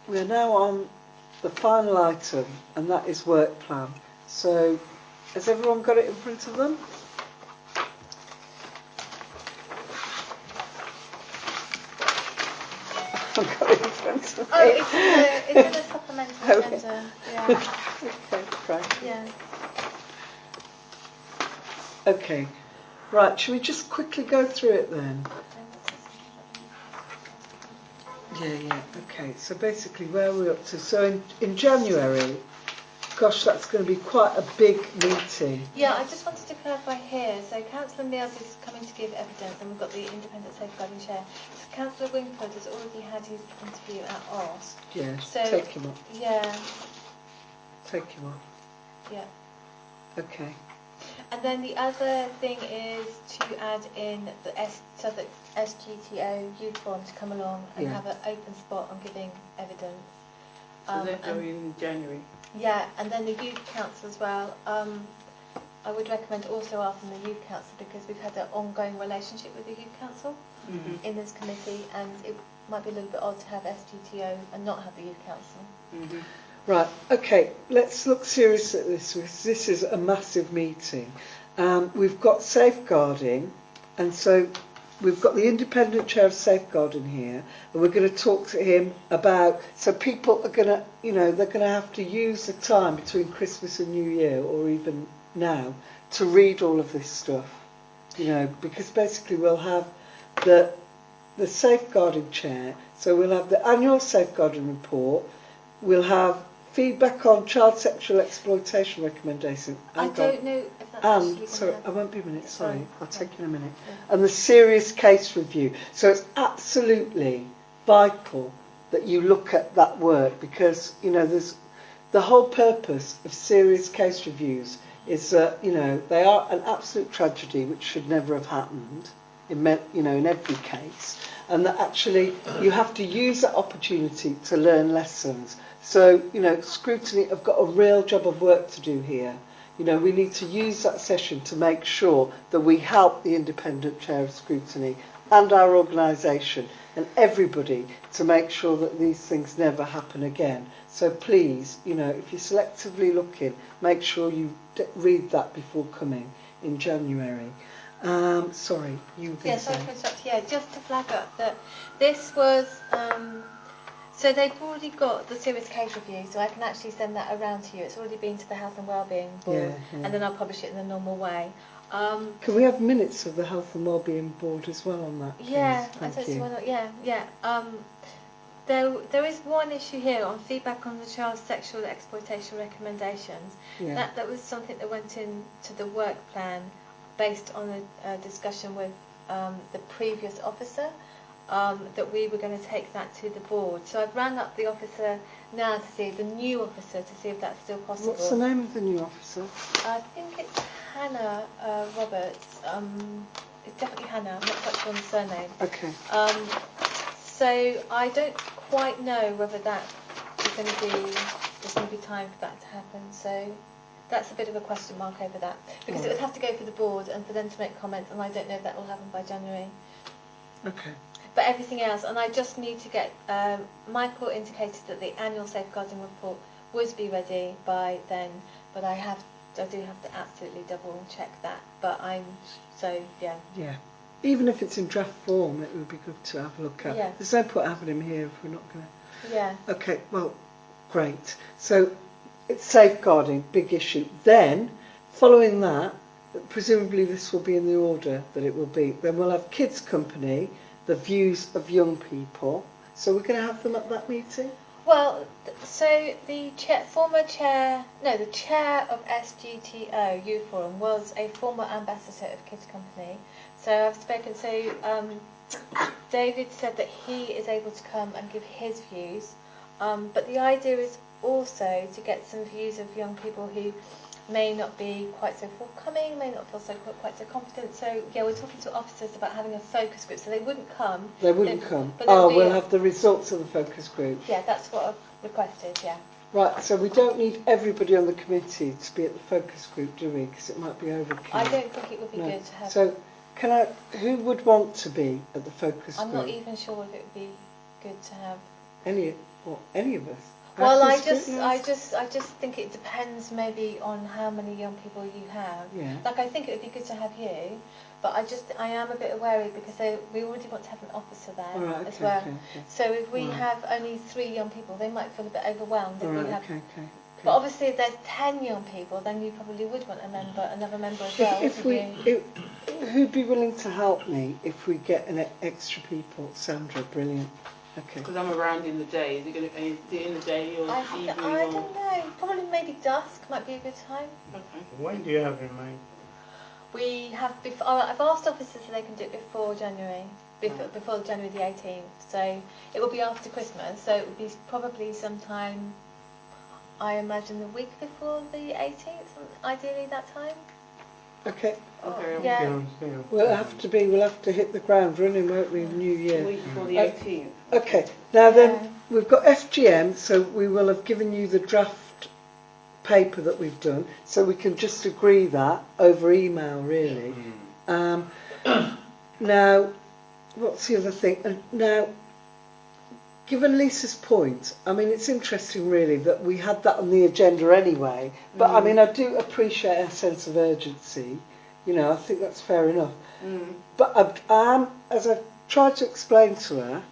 we're now on the final item, and that is work plan. So, has everyone got it in front of them? I've got it in front of me. Oh, it's in the supplemental agenda. Yeah. Okay, right. Yeah. Okay. Right, shall we just quickly go through it then? Yeah, okay. So basically, where are we up to? So in January, gosh, that's going to be quite a big meeting. Yeah, I just wanted to clarify here. So Councillor Mills is coming to give evidence, and we've got the independent safeguarding chair. So Councillor Wingford has already had his interview at OSC. Yeah, so, take him off. Yeah. Take him off. Yeah. Okay. And then the other thing is to add in the Southwark SGTO youth forum to come along and have an open spot on giving evidence. So they're going in January? Yeah, and then the youth council as well. I would recommend also asking the youth council, because we've had an ongoing relationship with the youth council in this committee, and it might be a little bit odd to have SGTO and not have the youth council. Right, okay, let's look serious at this, because this is a massive meeting. We've got safeguarding, and so we've got the independent chair of safeguarding here, and we're going to talk to him about, so people are going to, you know, they're going to have to use the time between Christmas and New Year, or even now, to read all of this stuff, you know, because basically we'll have the safeguarding chair, so we'll have the annual safeguarding report, we'll have feedback on child sexual exploitation recommendation. I don't know if that's actually sorry, I won't be a minute, sorry, I'll take you in a minute. Yeah. And the serious case review. So it's absolutely vital that you look at that work, because, you know, there's the whole purpose of serious case reviews is that, you know, they are an absolute tragedy which should never have happened in, you know, in every case, and that actually you have to use that opportunity to learn lessons. So, you know, Scrutiny have got a real job of work to do here. You know, we need to use that session to make sure that we help the independent chair of Scrutiny and our organisation and everybody to make sure that these things never happen again. So please, you know, if you're selectively looking, make sure you read that before coming in January. Sorry, you were going to say. Sorry to interrupt. Yeah, just to flag up that this was, so they've already got the serious case review, so I can actually send that around to you. It's already been to the Health and Wellbeing Board, and then I'll publish it in the normal way. Can we have minutes of the Health and Wellbeing Board as well on that, please? Yeah, Thank I don't you. see why not. Yeah. There is one issue here on feedback on the child sexual exploitation recommendations. Yeah. That was something that went into the work plan based on a discussion with the previous officer, that we were going to take that to the board. So I've rang up the officer now to see, the new officer, to see if that's still possible. What's the name of the new officer? I think it's Hannah Roberts. It's definitely Hannah. I'm not quite sure on the surname. Okay. So I don't quite know whether that is going to be, there's going to be time for that to happen. So that's a bit of a question mark over that, because it would have to go for the board and for them to make comments, and I don't know if that will happen by January. Okay. But everything else, and I just need to get, Michael indicated that the annual safeguarding report would be ready by then, but I do have to absolutely double check that. But yeah. Yeah. Even if it's in draft form, it would be good to have a look at. Yeah. There's no point having him here if we're not going to. Yeah. Okay, well, great. So it's safeguarding, big issue. Then, following that, presumably this will be in the order that it will be. Then we'll have kids company, the views of young people. So we're going to have them at that meeting? Well, so the chair of SGTO Youth Forum was a former ambassador of Kids Company. So I've spoken. So David said that he is able to come and give his views, but the idea is also to get some views of young people who may not be quite so forthcoming, may not feel quite so confident. So yeah, we're talking to officers about having a focus group. So they wouldn't come. They wouldn't come. But we'll have the results of the focus group. Yeah, that's what I've requested. Yeah. Right. So we don't need everybody on the committee to be at the focus group, do we? Because it might be overkill. I don't think it would be good to have. So who would want to be at the focus group? I'm not even sure if it would be good to have. Any. or any of us. Well, have I to just scrutinise? think it depends maybe on how many young people you have. Yeah. Like, I think it would be good to have you, but I am a bit wary because we already want to have an officer there All right, as okay, well. okay, okay. So if we Right. have only 3 young people, they might feel a bit overwhelmed if All right, we have. okay. But obviously, if there's 10 young people, then you probably would want another member as well, If wouldn't we, you? who'd be willing to help me if we get an extra people? Sandra, brilliant. Okay. Because I'm around in the day. Is it in the day or evening? I don't know. Probably maybe dusk might be a good time. Okay. When do you have in mind? We have I've asked officers if they can do it before January, before January the 18th. So it will be after Christmas. So it would be probably sometime, I imagine, the week before the 18th, ideally that time. Okay. Okay. Yeah. We'll have to hit the ground running, won't we? New The Year. week before the 18th. Okay. Now then, Yeah. we've got FGM, so we will have given you the draft paper that we've done, so we can just agree that over email, really. Now, what's the other thing? And now, given Lisa's point, I mean, it's interesting, really, that we had that on the agenda anyway. But I mean, I do appreciate our sense of urgency. You know, I think that's fair enough. But I am, as I've tried to explain to her,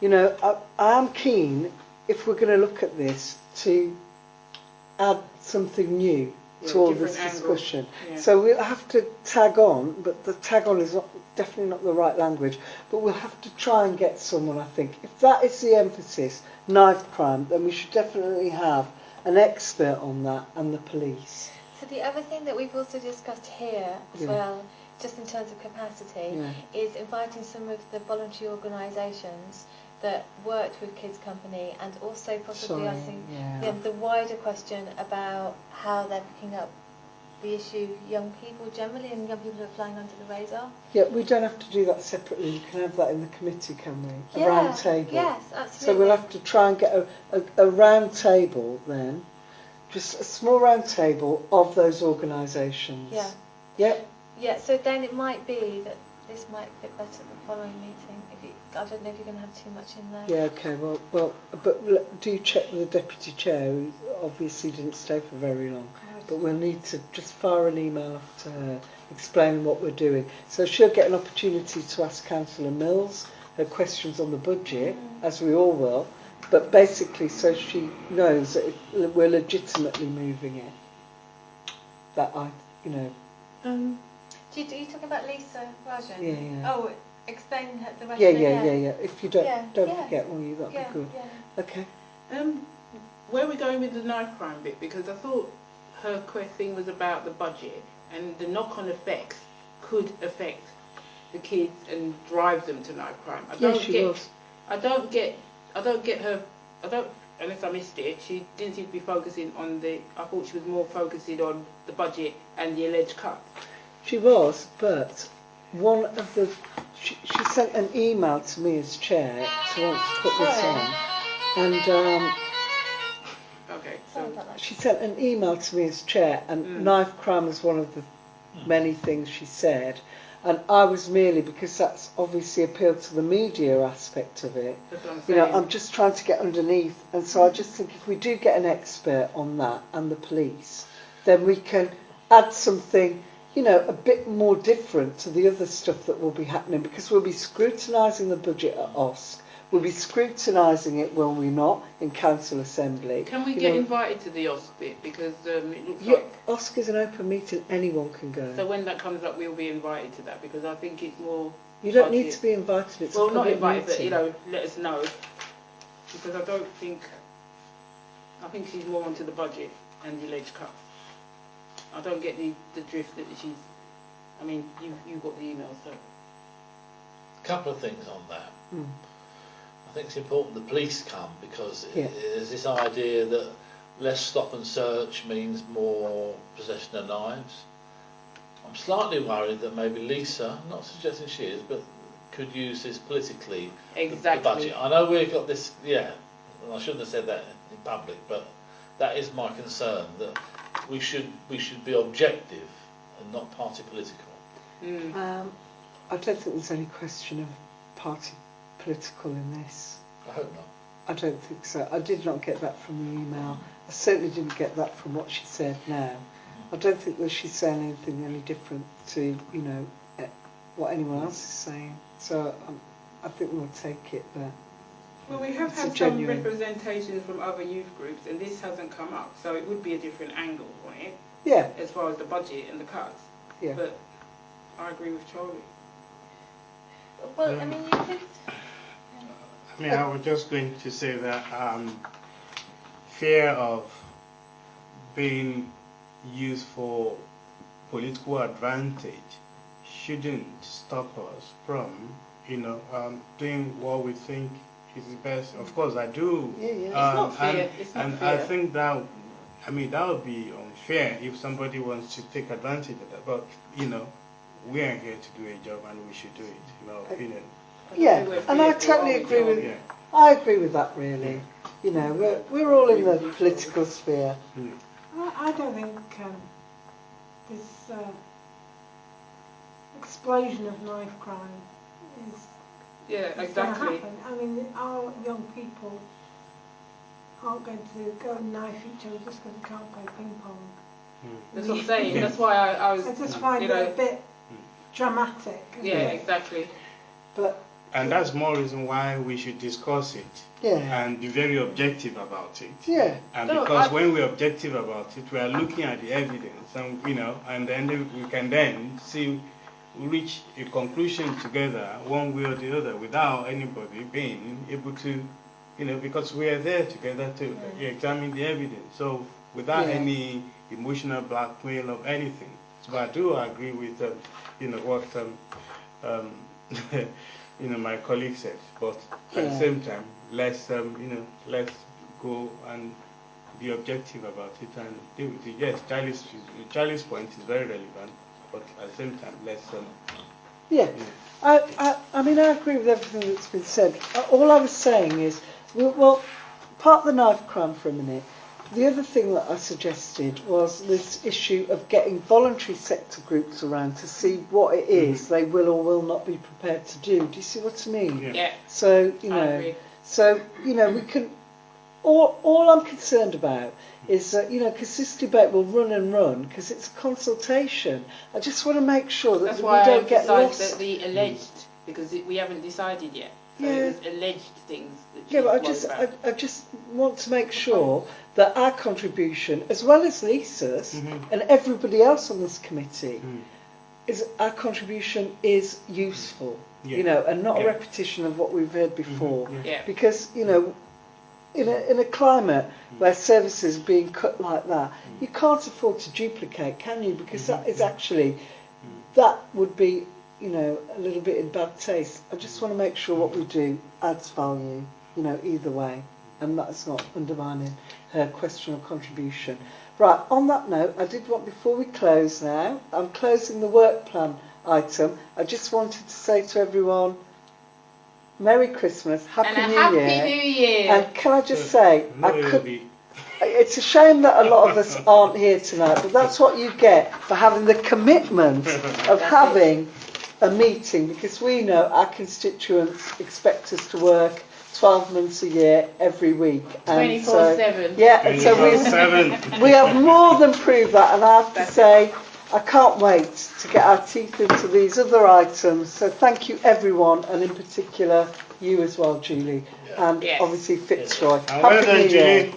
you know, I am keen, if we're going to look at this, to add something new to all this discussion. Yeah. So we'll have to tag on, but the tag on is definitely not the right language, but we'll have to try and get someone, I think. If that is the emphasis, knife crime, then we should definitely have an expert on that and the police. So the other thing that we've also discussed here as well, just in terms of capacity, is inviting some of the voluntary organisations that worked with Kids Company, and also possibly asking the wider question about how they're picking up the issue young people generally and young people who are flying under the radar. Yeah, we don't have to do that separately. We can have that in the committee, can we? A round table. Yes, absolutely. So we'll have to try and get a round table then, just a small round table of those organisations. Yeah. Yep. Yeah, so then it might be that this might fit better the following meeting. I don't know if you're going to have too much in there. Yeah, okay, well, but do check with the deputy chair, who obviously didn't stay for very long. But we'll need to just fire an email off to her explaining what we're doing. So she'll get an opportunity to ask Councillor Mills her questions on the budget, as we all will, but basically so she knows that we're legitimately moving it. That Are you talking about Lisa Rajan? Yeah. Oh, explain the rationale. Yeah. If you don't forget, will you? That'd be good. Yeah. Okay. Where are we going with the knife crime bit? Because I thought her thing was about the budget, and the knock-on effects could affect the kids and drive them to knife crime. I don't get her. Unless I missed it, she didn't seem to be focusing on I thought she was more focusing on the budget and the alleged cuts. She was, but one of the she sent an email to me as chair to want to put this on, and Okay, she sent an email to me as chair, and knife crime was one of the many things she said, and I was merely, because that's obviously appealed to the media aspect of it. That's what I'm you saying. know, I'm just trying to get underneath, and so I just think if we do get an expert on that and the police, then we can add something, you know, a bit more different to the other stuff that will be happening, because we'll be scrutinising the budget at OSC. We'll be scrutinising it, will we not, in Council Assembly. Can we get invited to the OSC bit? Because it looks like... OSC is an open meeting, anyone can go. So when that comes up, we'll be invited to that, because I think it's more... You don't need to be invited, it's a public not invited, meeting. but, let us know. Because I think she's more onto the budget and the alleged cuts. I don't get the drift that she's... I mean, you got the email, so... A couple of things on that. I think it's important the police come, because there's this idea that less stop and search means more possession of knives. I'm slightly worried that maybe Lisa, not suggesting she is, but could use this politically. Exactly. The budget. I know we've got this, and I shouldn't have said that in public, but that is my concern, that we should be objective and not party political. I don't think there's any question of party political in this. I hope not. I don't think so. I did not get that from the email. I certainly didn't get that from what she said now. I don't think that she's saying anything any different to, you know, what anyone else is saying. So I think we'll take it that. Well, we have had some representation from other youth groups, and this hasn't come up, so it would be a different angle on it. Yeah. As far as the budget and the cuts. Yeah. But I agree with Charlie. Well, I mean, you could. I mean, I was just going to say that fear of being used for political advantage shouldn't stop us from, you know, doing what we think is the best. Of course, I do. Yeah, yeah. It's not fair. And I think that, I mean, that would be unfair if somebody wants to take advantage of that. But, you know, we are here to do a job and we should do it, in our opinion. Yeah, and I totally agree with. Yeah. I agree with that. Really, you know, we're all in the political sphere. I don't think this explosion of knife crime is exactly. going to happen. I mean, our young people aren't going to go and knife each other just because they can't play ping pong. That's what I'm saying. That's why I was. I just find it a bit dramatic. Yeah, exactly. And that's more reason why we should discuss it. Yeah. And be very objective about it. Yeah. And because when we're objective about it, we are looking at the evidence, and you know, and then we can then reach a conclusion together, one way or the other, without anybody being able to, you know, because we are there together to examine the evidence. So without any emotional blackmail of anything. So I do agree with, you know, what you know, my colleague said, but at the same time, let's you know, let's go and be objective about it and deal with it. Yes, Charlie's point is very relevant, but at the same time, let's I mean, I agree with everything that's been said. All I was saying is, well, part the knife crime for a minute. The other thing that I suggested was this issue of getting voluntary sector groups around to see what it is they will or will not be prepared to do. Do you see what I mean? Yeah. So, you know, we can. All I'm concerned about is that, you know, because this debate will run and run because it's a consultation. I just want to make sure that we don't get lost. That the alleged, because we haven't decided yet. So it was alleged things. But I just want to make sure that our contribution, as well as Lisa's and everybody else on this committee, is our contribution is useful, you know, and not a repetition of what we've heard before. Because, you know, in a climate where services are being cut like that, you can't afford to duplicate, can you? Because that is actually, that would be, you know, a little bit in bad taste. I just want to make sure what we do adds value, you know, either way, and that's not undermining her question or contribution. Right, on that note, I did want, before we close now, I'm closing the work plan item. I just wanted to say to everyone, Merry Christmas, Happy New Year. And can I just say, it's a shame that a lot of us aren't here tonight, but that's what you get for having the commitment of having a meeting, because we know our constituents expect us to work 12 months a year, every week. 24/7. Yeah, and so we have more than proved that, and I have to say, I can't wait to get our teeth into these other items. So thank you everyone, and in particular you as well, Julie, and obviously Fitzroy. Happy New Year.